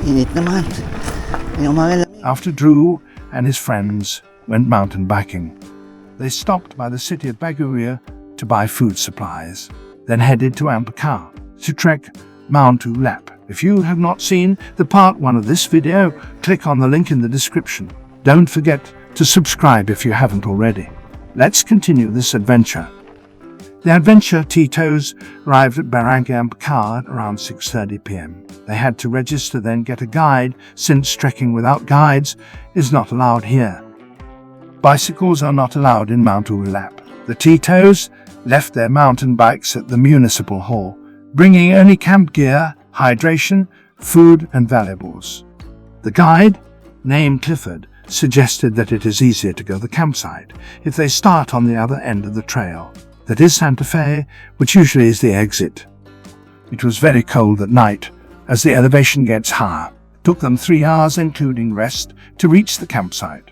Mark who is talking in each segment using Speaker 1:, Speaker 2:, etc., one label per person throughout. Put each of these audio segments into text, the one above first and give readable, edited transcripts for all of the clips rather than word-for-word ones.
Speaker 1: Init naman. May umaga.
Speaker 2: After Drew and his friends went mountain biking, they stopped by the city of Baguio to buy food supplies, then headed to Ampucao to trek Mount Ulap. If you have not seen the part 1 of this video, click on the link in the description. Don't forget to subscribe if you haven't already. Let's continue this adventure. The adventure Titos arrived at Brgy, Ampucao at around 6:30 p.m. They had to register, then get a guide, since trekking without guides is not allowed here. Bicycles are not allowed in Mount Ulap. The Titos left their mountain bikes at the municipal hall, bringing only camp gear, hydration, food and valuables. The guide, named Clifford, suggested that it is easier to go to the campsite if they start on the other end of the trail. That is Santa Fe, which usually is the exit. It was very cold at night, as the elevation gets higher. It took them 3 hours, including rest, to reach the campsite.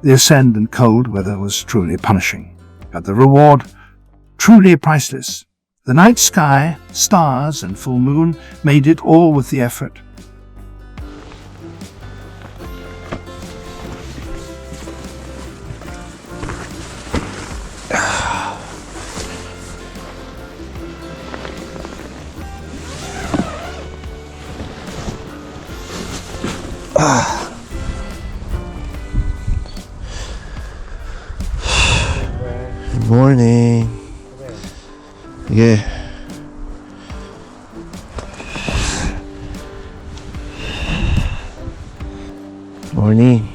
Speaker 2: The ascent and cold weather was truly punishing, but the reward truly priceless. The night sky, stars and full moon made it all worth the effort.
Speaker 1: Good morning. Yeah. Morning.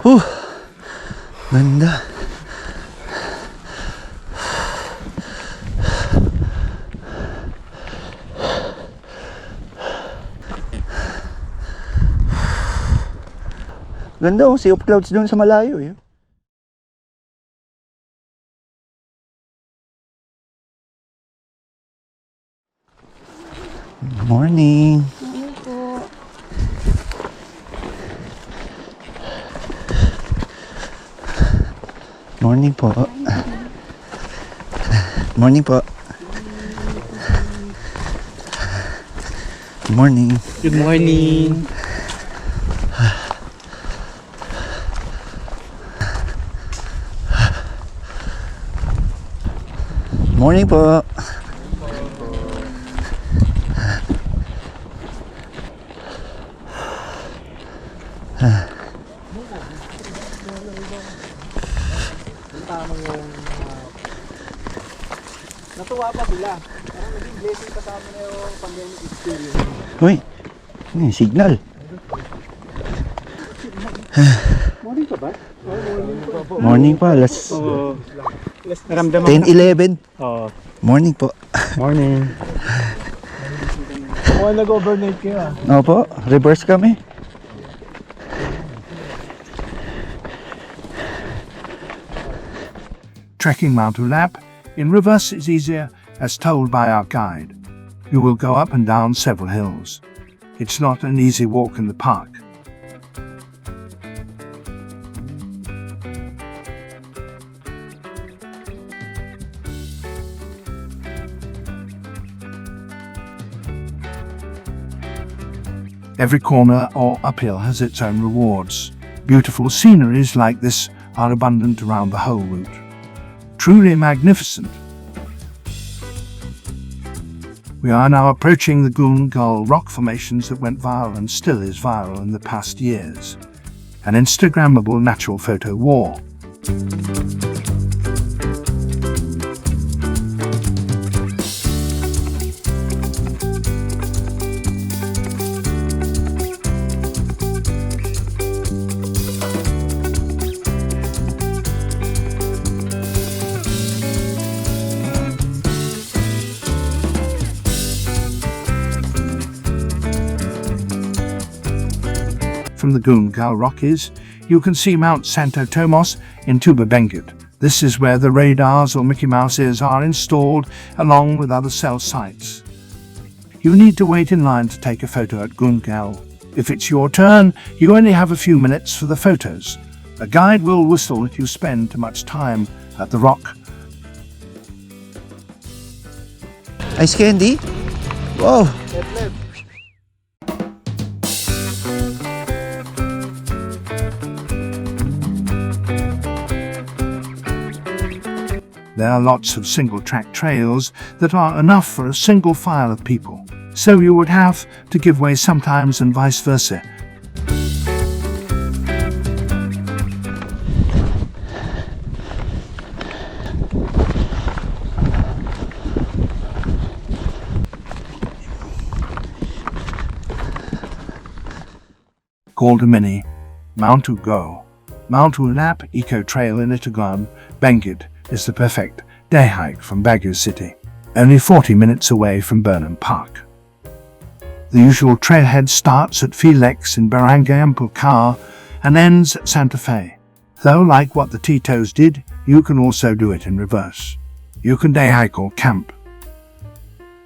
Speaker 1: Ganda. Ganda oh, sea of clouds doon sa malayo eh. Good morning. Morning po. Morning po. Good morning.
Speaker 3: Good morning.
Speaker 1: Morning po.
Speaker 3: Natuwa pa sila. Parang naging blessing pa sa amin yung pandemic experience.
Speaker 1: Uy, ano yung signal?
Speaker 3: Morning pa ba?
Speaker 1: Morning pa, alas
Speaker 3: Naramdaman
Speaker 1: 10:11.
Speaker 3: Oo.
Speaker 1: Morning po.
Speaker 3: Morning. Mukhang nag-overnight kayo ah.
Speaker 1: Opo, reverse kami.
Speaker 2: Trekking Mount Ulap in reverse is easier, as told by our guide. You will go up and down several hills. It's not an easy walk in the park. Every corner or uphill has its own rewards. Beautiful sceneries like this are abundant around the whole route. Truly magnificent. We are now approaching the Goon Gull rock formations that went viral and still is viral in the past years. An Instagrammable natural photo war. From the Goon Gull Rockies, you can see Mount Santo Tomas in Tuba-Benguet. This is where the radars or Mickey Mouse ears are installed, along with other cell sites. You need to wait in line to take a photo at Goon Gull. If it's your turn, you only have a few minutes for the photos. A guide will whistle if you spend too much time at the rock.
Speaker 1: Ice candy? Wow!
Speaker 2: There are lots of single-track trails that are enough for a single file of people, so you would have to give way sometimes and vice versa. Called a mini, Mount Go. Mount Ulap Eco Trail in Itagan, Benguet, is the perfect day hike from Baguio City, only 40 minutes away from Burnham Park. The usual trailhead starts at Felix in Barangay Ampucao and ends at Santa Fe. Though, like what the Titos did, you can also do it in reverse. You can day hike or camp.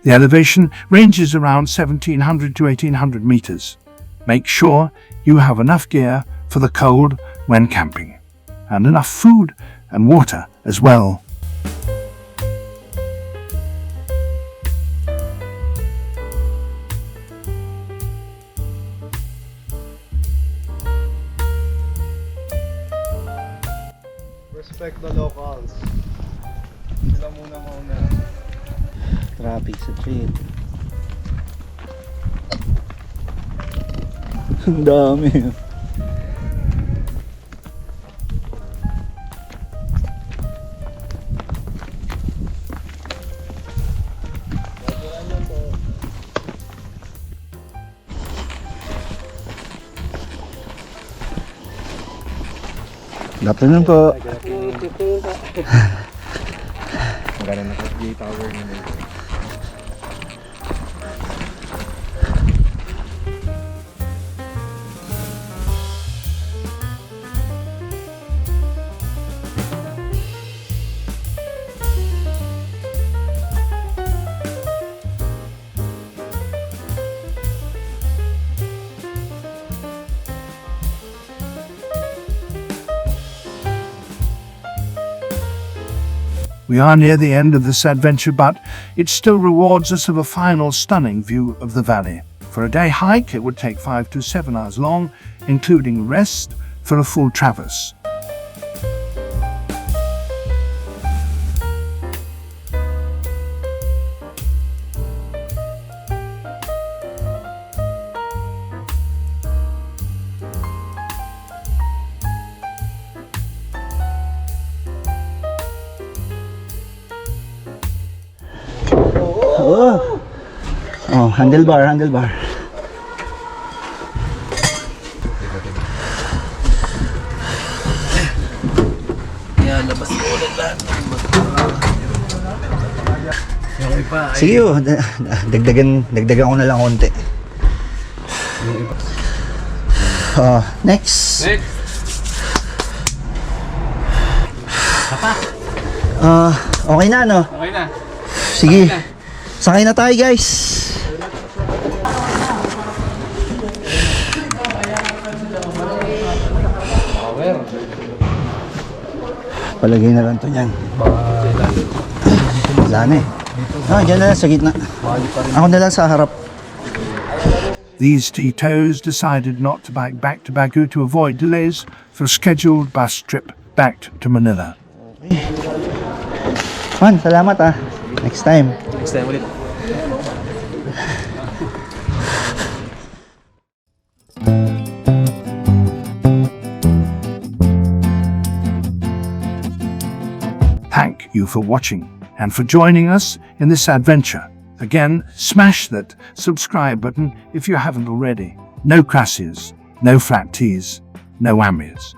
Speaker 2: The elevation ranges around 1700 to 1800 meters. Make sure you have enough gear for the cold when camping, and enough food and water as well.
Speaker 3: Respect the locals. Sila muna.
Speaker 1: Traffic sa trail. Ang dami. Good afternoon po.
Speaker 3: Maganda na J-Tower na nito.
Speaker 2: We are near the end of this adventure, but it still rewards us of a final stunning view of the valley. For a day hike, it would take 5 to 7 hours long, including rest for a full traverse.
Speaker 1: Oh, handlebar.
Speaker 4: Yan, labas mo ulit lahat. Yung iba ay...
Speaker 1: Sige, dagdagan ko na lang konti. Next. Okay na, no?
Speaker 3: Okay na.
Speaker 1: Sige. Sakay na tayo, guys. Palagay na lang to niyan. Wala na eh. Dyan na lang sa gitna. Ako na lang sa harap.
Speaker 2: These Titos decided not to bike back to Baguio to avoid delays for a scheduled bus trip back to Manila.
Speaker 1: Man, salamat ah. Next time.
Speaker 3: Next time ulit.
Speaker 2: Thank you for watching and for joining us in this adventure. Again, smash that subscribe button if you haven't already. No crashes, no flat tees, no ambience.